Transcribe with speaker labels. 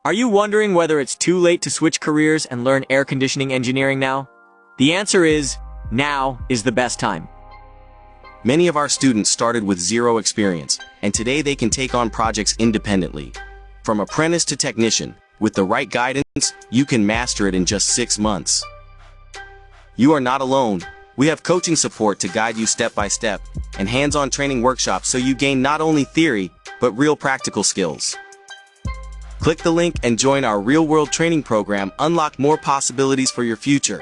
Speaker 1: Are you wondering whether it's too late to switch careers and learn air conditioning engineering now? The answer is, now is the best time.
Speaker 2: Many of our students started with zero experience, and today they can take on projects independently. From apprentice to technician, with the right guidance, you can master it in just 6 months. You are not alone. We have coaching support to guide you step by step, and hands-on training workshops so you gain not only theory, but real practical skills. Click the link and join our real-world training program. Unlock more possibilities for your future.